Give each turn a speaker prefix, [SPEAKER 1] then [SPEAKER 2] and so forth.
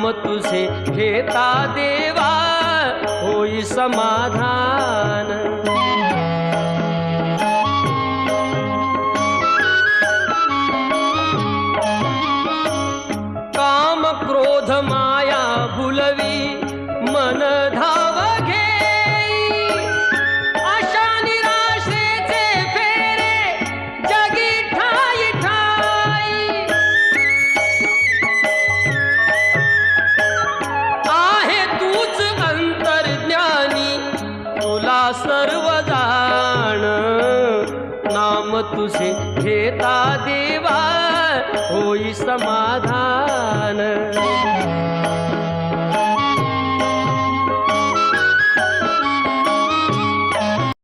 [SPEAKER 1] नाम तुझे घेता देवा होई समाधान। काम क्रोध माया भुलवी मन धाव घेई, आशा निराशेचे फेरे जगी ठाई ठाई। आहे तूच अंतर्ज्ञानी तुला सर्व जाण, नाम तुझे घेता देवा होई समाधान।